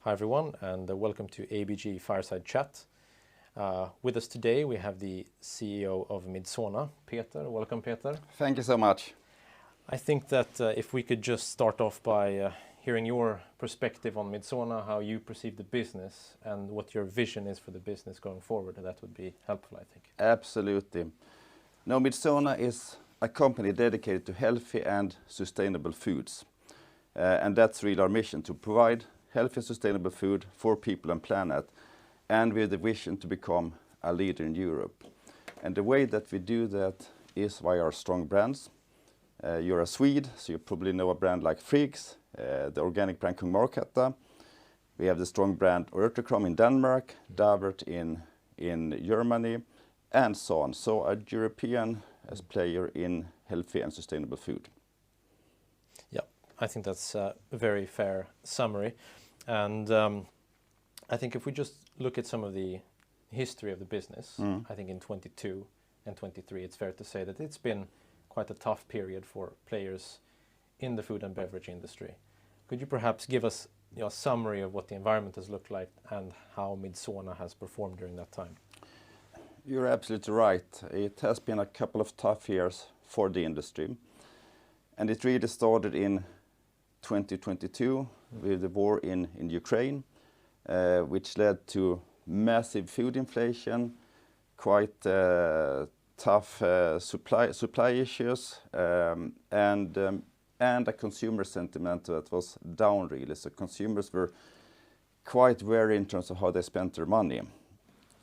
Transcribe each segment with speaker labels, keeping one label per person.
Speaker 1: Hi everyone, and welcome to ABG Fireside Chat. With us today we have the CEO of Midsona, Peter. Welcome, Peter.
Speaker 2: Thank you so much.
Speaker 1: I think that if we could just start off by hearing your perspective on Midsona, how you perceive the business and what your vision is for the business going forward, that would be helpful, I think.
Speaker 2: Absolutely. Now, Midsona is a company dedicated to healthy and sustainable foods. And that's really our mission, to provide healthy, sustainable food for people and planet, and with the vision to become a leader in Europe. And the way that we do that is via our strong brands. You're a Swede, so you probably know a brand like Friggs, the organic brand Kung Markatta. We have the strong brand Urtekram in Denmark, Davert in Germany, and so on. So a European as player in healthy and sustainable food.
Speaker 1: Yeah, I think that's a very fair summary. And I think if we just look at some of the history of the business, I think in 22 and 23, it's fair to say that it's been quite a tough period for players in the food and beverage industry. Could you perhaps give us a summary of what the environment has looked like and how Midsona has performed during that time?
Speaker 2: You're absolutely right. It has been a couple of tough years for the industry. And it really started in 2022 with the war in Ukraine, which led to massive food inflation, quite tough supply issues, and a consumer sentiment that was down really. So consumers were quite wary in terms of how they spent their money.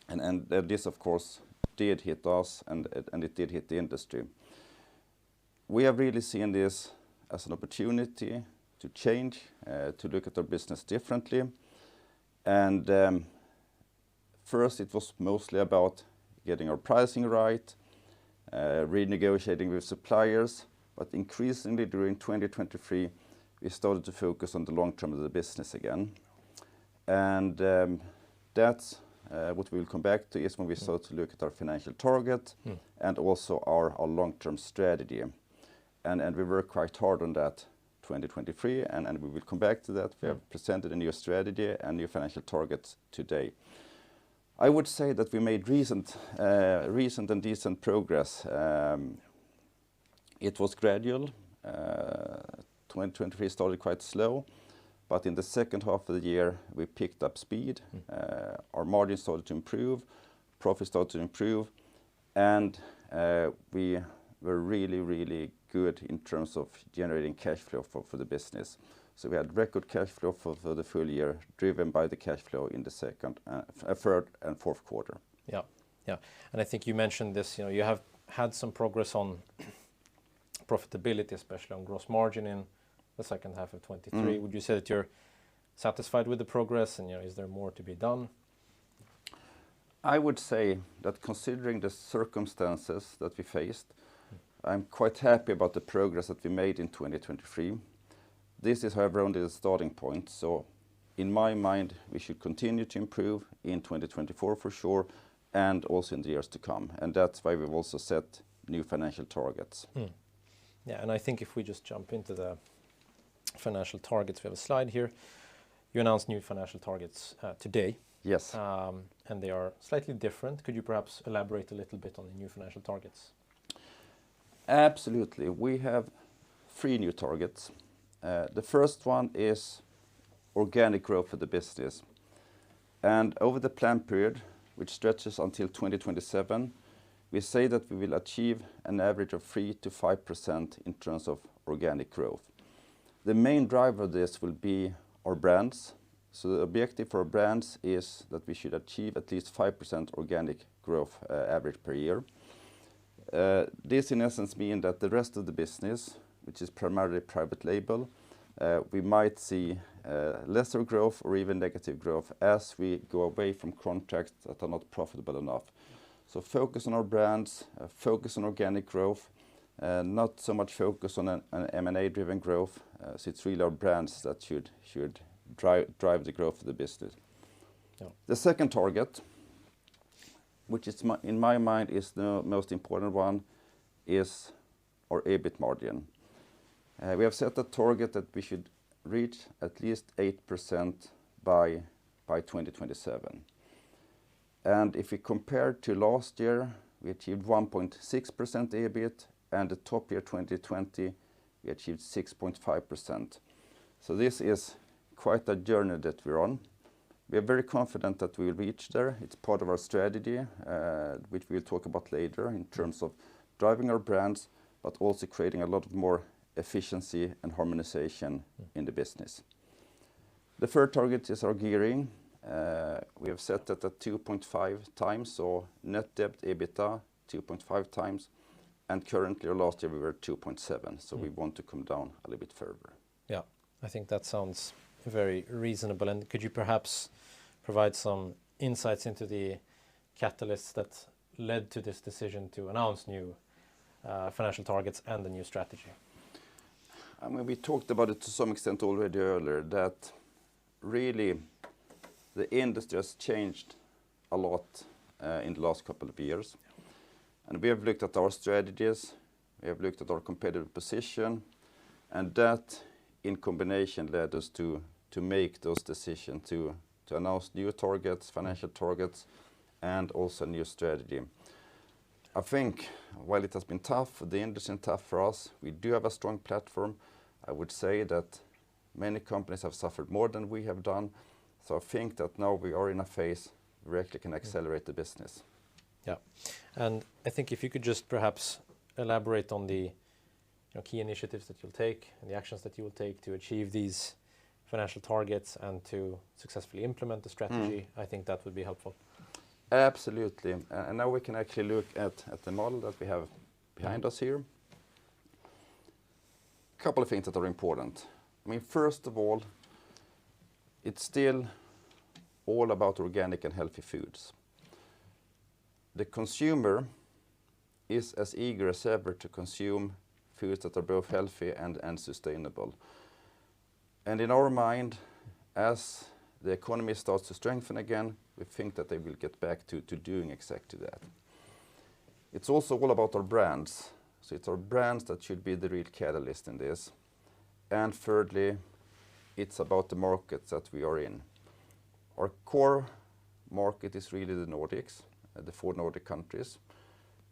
Speaker 2: And this, of course, did hit us, and it did hit the industry. We have really seen this as an opportunity to change, to look at our business differently. And first, it was mostly about getting our pricing right, renegotiating with suppliers. But increasingly during 2023, we started to focus on the long term of the business again. And that's what we will come back to is when we start to look at our financial target and also our long-term strategy. And we worked quite hard on that 2023, and we will come back to that. We have presented a new strategy and new financial targets today. I would say that we made recent and decent progress. It was gradual. 2023 started quite slow, but in the second half of the year, we picked up speed. Our margin started to improve, profit started to improve, and we were really, really good in terms of generating cash flow for the business. So we had record cash flow for the full year, driven by the cash flow in the third and fourth quarter.
Speaker 1: Yeah, and I think you mentioned this. You have had some progress on profitability, especially on gross margin in the second half of 23. Would you say that you're satisfied with the progress, and is there more to be done?
Speaker 2: I would say that considering the circumstances that we faced, I'm quite happy about the progress that we made in 2023. This is, however, only the starting point. So in my mind, we should continue to improve in 2024 for sure, and also in the years to come. And that's why we've also set new financial targets.
Speaker 1: Yeah, and I think if we just jump into the financial targets, we have a slide here. You announced new financial targets today.
Speaker 2: Yes.
Speaker 1: And they are slightly different. Could you perhaps elaborate a little bit on the new financial targets?
Speaker 2: Absolutely. We have 3 new targets. The first one is organic growth for the business. And over the plan period, which stretches until 2027, we say that we will achieve an average of 3 to 5% in terms of organic growth. The main driver of this will be our brands. So the objective for our brands is that we should achieve at least 5% organic growth average per year. This in essence means that the rest of the business, which is primarily private label, we might see lesser growth or even negative growth as we go away from contracts that are not profitable enough. So focus on our brands, focus on organic growth, not so much focus on an M&A-driven growth. So it's really our brands that should drive the growth of the business. Yeah. The second target, which is in my mind is the most important one, is our EBIT margin. We have set a target that we should reach at least 8% by 2027. And if we compare to last year, we achieved 1.6% EBIT, and the top year 2020, we achieved 6.5%. So this is quite a journey that we're on. We are very confident that we will reach there. It's part of our strategy, which we'll talk about later in terms of driving our brands, but also creating a lot of more efficiency and harmonization in the business. The third target is our gearing. We have set that at 2.5 times, so net debt EBITDA 2.5 times, and currently, or last year, we were at 2.7, so we want to come down a little bit further.
Speaker 1: Yeah, I think that sounds very reasonable. And could you perhaps provide some insights into the catalysts that led to this decision to announce new financial targets and the new strategy?
Speaker 2: I mean, we talked about it to some extent already earlier, that really the industry has changed a lot in the last couple of years. And we have looked at our strategies, we have looked at our competitive position, and that in combination led us to make those decisions to announce new targets, financial targets, and also a new strategy. I think while it has been tough, the industry is tough for us, we do have a strong platform. I would say that many companies have suffered more than we have done. So I think that now we are in a phase where we actually can accelerate the business.
Speaker 1: Yeah, and I think if you could just perhaps elaborate on the key initiatives that you'll take and the actions that you will take to achieve these financial targets and to successfully implement the strategy, I think that would be helpful.
Speaker 2: Absolutely, and now we can actually look at the model that we have behind us here. A couple of things that are important. I mean, first of all, it's still all about organic and healthy foods. The consumer is as eager as ever to consume foods that are both healthy and sustainable. And in our mind, as the economy starts to strengthen again, we think that they will get back to doing exactly that. It's also all about our brands. So it's our brands that should be the real catalyst in this. And thirdly, it's about the markets that we are in. Our core market is really the Nordics, the 4 Nordic countries.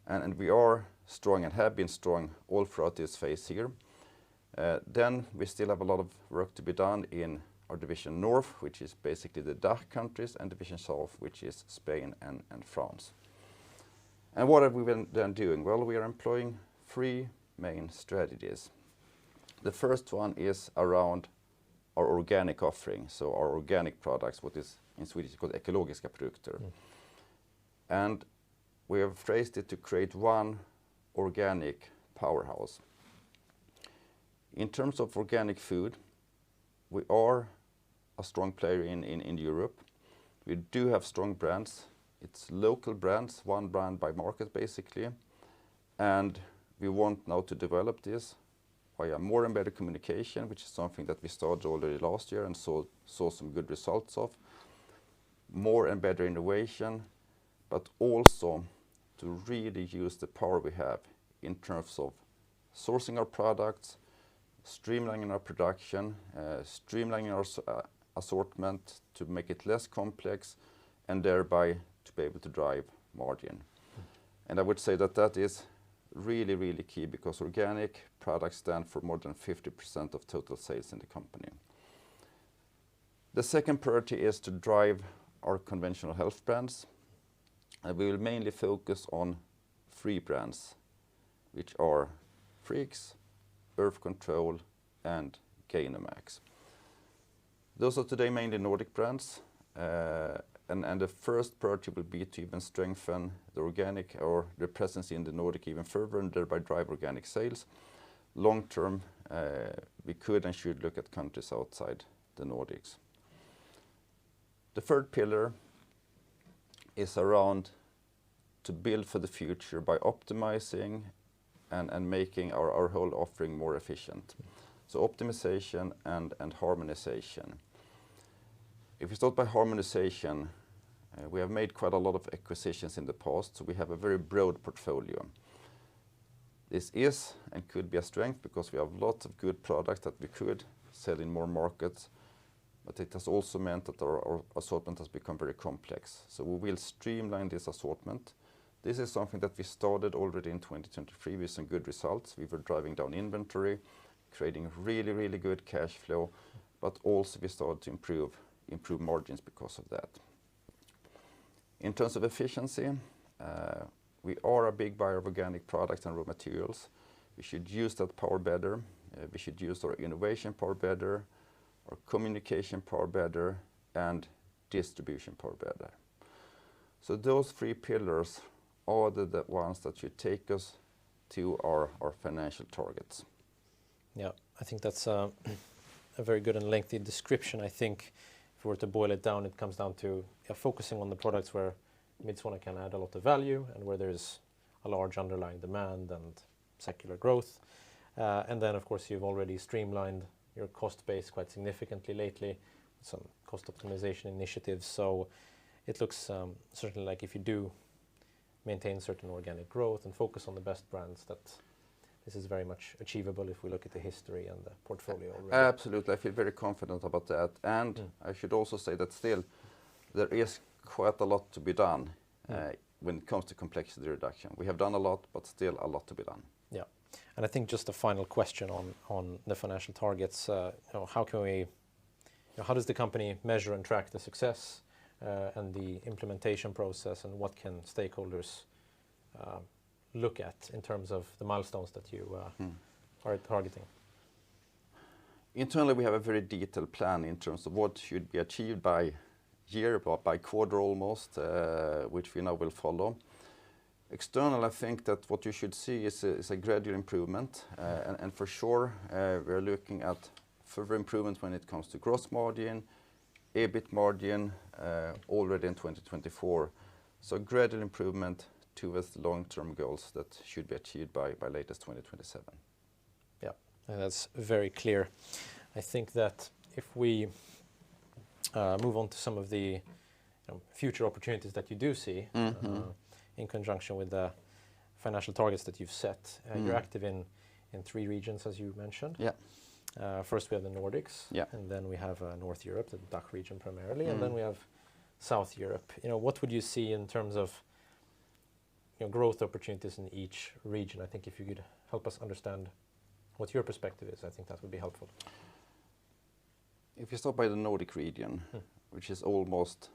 Speaker 2: And we are strong and have been strong all throughout this phase here. Then we still have a lot of work to be done in our Division North, which is basically the DACH countries, and Division South, which is Spain and France. And what have we been then doing? Well, we are employing 3 main strategies. The first one is around our organic offering, so our organic products, what is in Swedish called ekologiska produkter. And we have phrased it to create one organic powerhouse. In terms of organic food, we are a strong player in Europe. We do have strong brands. It's local brands, one brand by market basically. And we want now to develop this via more and better communication, which is something that we started already last year and saw some good results of. More and better innovation, but also to really use the power we have in terms of sourcing our products, streamlining our production, streamlining our assortment to make it less complex, and thereby to be able to drive margin. And I would say that that is really, really key, because organic products stand for more than 50% of total sales in the company. The second priority is to drive our conventional health brands. And we will mainly focus on 3 brands, which are Friggs, Earth Control, and Gainomax. Those are today mainly Nordic brands, and the first priority will be to even strengthen the organic or the presence in the Nordic even further, and thereby drive organic sales. Long term, we could and should look at countries outside the Nordics. The third pillar is around to build for the future by optimizing and making our whole offering more efficient. So optimization and harmonization. If we start by harmonization, we have made quite a lot of acquisitions in the past, so we have a very broad portfolio. This is and could be a strength because we have lots of good products that we could sell in more markets. but it has also meant that our assortment has become very complex. So we will streamline this assortment. This is something that we started already in 2023 with some good results. We were driving down inventory, creating really, really good cash flow, but also we started to improve margins because of that. In terms of efficiency, we are a big buyer of organic products and raw materials. We should use that power better. We should use our innovation power better, our communication power better, and distribution power better. So those three pillars are the ones that should take us to our financial targets.
Speaker 1: Yeah, I think that's a very good and lengthy description. I think if we were to boil it down, it comes down to focusing on the products where Midsona can add a lot of value and where there's a large underlying demand and secular growth. And then, of course, you've already streamlined your cost base quite significantly lately, some cost optimization initiatives. So it looks certainly like if you do maintain certain organic growth and focus on the best brands, that this is very much achievable if we look at the history and the portfolio already.
Speaker 2: Absolutely, I feel very confident about that. And I should also say that still there is quite a lot to be done when it comes to complexity reduction. We have done a lot, but still a lot to be done.
Speaker 1: Yeah, and I think just a final question on the financial targets. How can we? How does the company measure and track the success and the implementation process, and what can stakeholders look at in terms of the milestones that you are targeting?
Speaker 2: Internally, we have a very detailed plan in terms of what should be achieved by year, by quarter almost, which we now will follow. External, I think that what you should see is a gradual improvement, and for sure we're looking at further improvement when it comes to gross margin, EBIT margin already in 2024. So gradual improvement towards long-term goals that should be achieved by latest 2027.
Speaker 1: Yeah, and that's very clear. I think that if we move on to some of the future opportunities that you do see in conjunction with the financial targets that you've set, you're active in 3 regions, as you mentioned.
Speaker 2: Yeah.
Speaker 1: First, we have the Nordics, and then we have North Europe, the DACH region primarily, and then we have South Europe. What would you see in terms of growth opportunities in each region? I think if you could help us understand what your perspective is, I think that would be helpful.
Speaker 2: If you start by the Nordic region, which is almost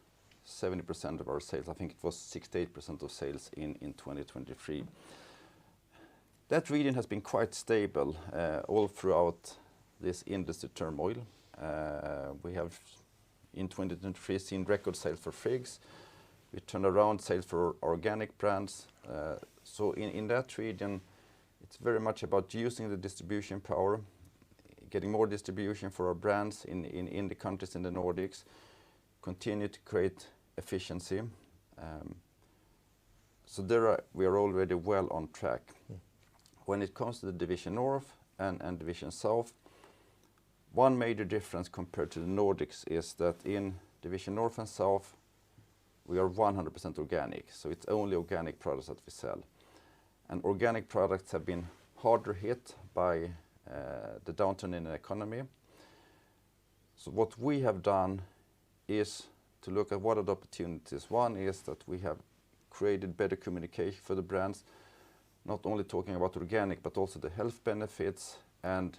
Speaker 2: 70% of our sales, I think it was 68% of sales in 2023. That region has been quite stable all throughout this industry turmoil. We have in 2023 seen record sales for figs. We turned around sales for organic brands. So in that region, it's very much about using the distribution power, getting more distribution for our brands in the countries in the Nordics, continue to create efficiency. So we are already well on track. When it comes to the Division North and Division South, one major difference compared to the Nordics is that in Division North and South, we are 100% organic. So it's only organic products that we sell. And organic products have been harder hit by the downturn in the economy. So what we have done is to look at what are the opportunities. One is that we have created better communication for the brands, not only talking about organic, but also the health benefits and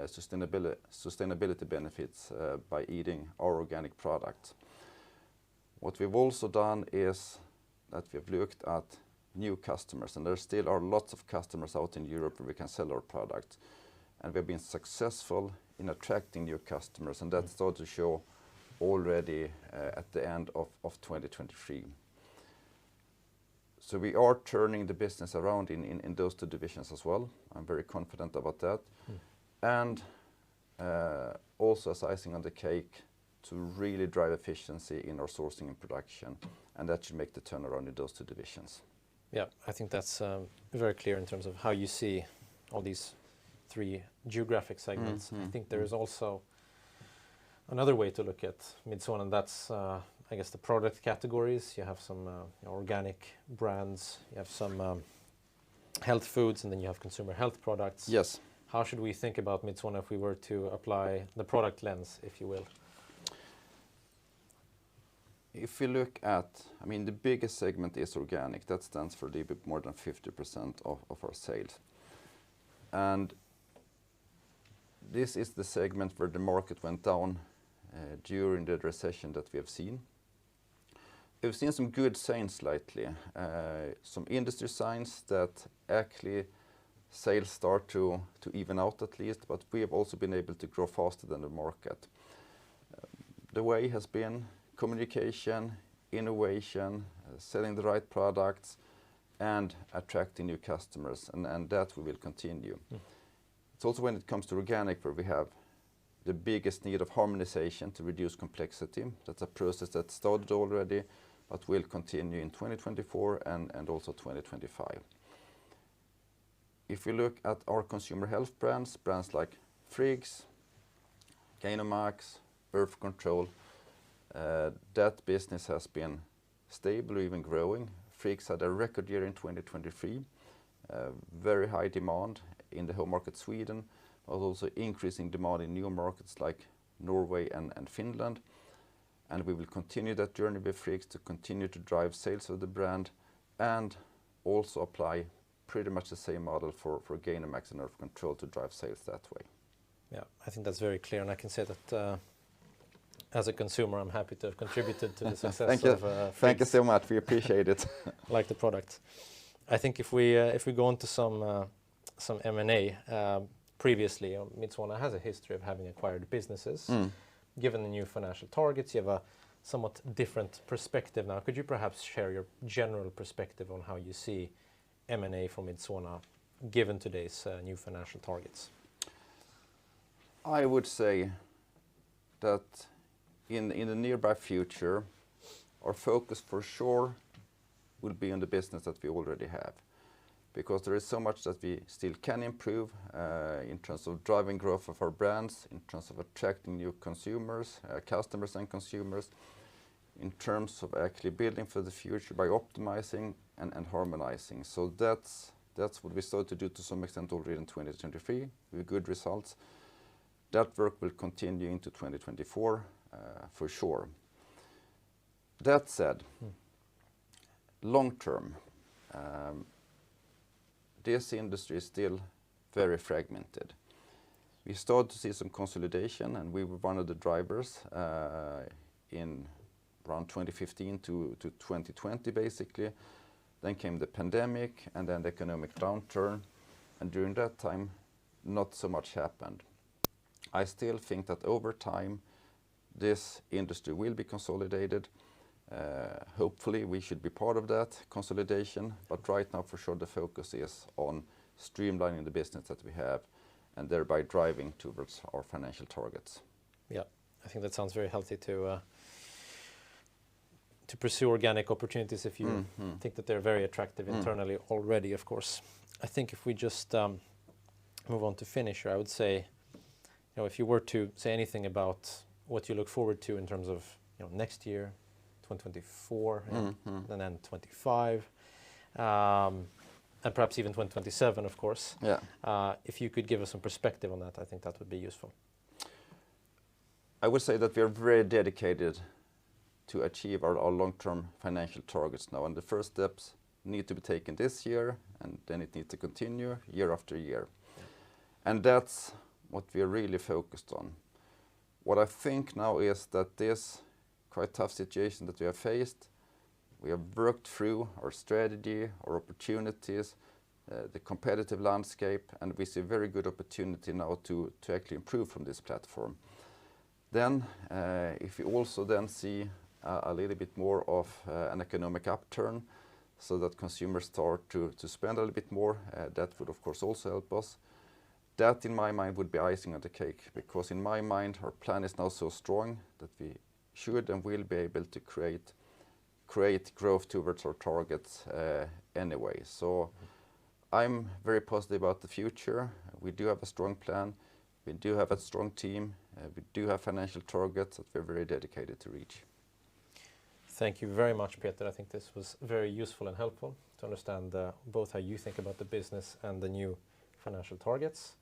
Speaker 2: sustainability benefits by eating our organic products. What we've also done is that we've looked at new customers, and there still are lots of customers out in Europe where we can sell our products. And we've been successful in attracting new customers, and that started to show already at the end of 2023. So we are turning the business around in those 2 divisions as well. I'm very confident about that. And also as icing on the cake, to really drive efficiency in our sourcing and production, and that should make the turnaround in those 2 divisions.
Speaker 1: Yeah, I think that's very clear in terms of how you see all these 3 geographic segments. I think there is also another way to look at Midsona, and that's, I guess, the product categories. You have some organic brands, you have some health foods, and then you have consumer health products.
Speaker 2: Yes.
Speaker 1: How should we think about Midsona if we were to apply the product lens, if you will?
Speaker 2: If we look at, I mean, the biggest segment is organic. That stands for a little bit more than 50% of our sales. And this is the segment where the market went down during the recession that we have seen. We've seen some good signs lately, some industry signs that actually sales start to even out at least, but we have also been able to grow faster than the market. The way has been communication, innovation, selling the right products, and attracting new customers, and that we will continue. It's also when it comes to organic where we have the biggest need of harmonization to reduce complexity. That's a process that started already, but will continue in 2024 and also 2025. If we look at our consumer health brands like Friggs, Gainomax, Birth Control, that business has been stable or even growing. Friggs had a record year in 2023, very high demand in the home market Sweden, but also increasing demand in new markets like Norway and Finland. And we will continue that journey with Friggs to continue to drive sales of the brand and also apply pretty much the same model for Gainomax and Birth Control to drive sales that way.
Speaker 1: Yeah, I think that's very clear, and I can say that as a consumer, I'm happy to have contributed to the success
Speaker 2: Thank you.
Speaker 1: of Friggs.
Speaker 2: Thank you so much. We appreciate it.
Speaker 1: Like the product. I think if we go into some M&A, previously Midsona has a history of having acquired businesses. Given the new financial targets, you have a somewhat different perspective now. Could you perhaps share your general perspective on how you see M&A for Midsona given today's new financial targets?
Speaker 2: I would say that in the nearby future, our focus for sure will be on the business that we already have, because there is so much that we still can improve in terms of driving growth of our brands, in terms of attracting new consumers, customers and consumers, in terms of actually building for the future by optimizing and harmonizing. So that's what we started to do to some extent already in 2023 with good results. That work will continue into 2024 for sure. That said, long term, this industry is still very fragmented. We started to see some consolidation, and we were one of the drivers in around 2015 to 2020 basically. Then came the pandemic and then the economic downturn, and during that time not so much happened. I still think that over time this industry will be consolidated. Hopefully we should be part of that consolidation, but right now for sure the focus is on streamlining the business that we have and thereby driving towards our financial targets.
Speaker 1: Yeah, I think that sounds very healthy to pursue organic opportunities if you think that they're very attractive internally already, of course. I think if we just move on to finish here, I would say, if you were to say anything about what you look forward to in terms of next year, 2024, and then 25, and perhaps even 2027, of course.
Speaker 2: Yeah.
Speaker 1: If you could give us some perspective on that, I think that would be useful.
Speaker 2: I would say that we are very dedicated to achieve our long-term financial targets now, and the first steps need to be taken this year, and then it needs to continue year after year. And that's what we are really focused on. What I think now is that this quite tough situation that we have faced, we have worked through our strategy, our opportunities, the competitive landscape, and we see very good opportunity now to actually improve from this platform. Then, if we also then see a little bit more of an economic upturn, so that consumers start to spend a little bit more, that would of course also help us. That in my mind would be icing on the cake, because in my mind our plan is now so strong that we should and will be able to create growth towards our targets anyway. So I'm very positive about the future. We do have a strong plan, we do have a strong team, we do have financial targets that we're very dedicated to reach.
Speaker 1: Thank you very much, Peter. I think this was very useful and helpful to understand both how you think about the business and the new financial targets.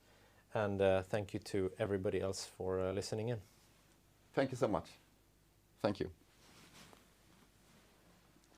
Speaker 1: And thank you to everybody else for listening in.
Speaker 2: Thank you so much. Thank you.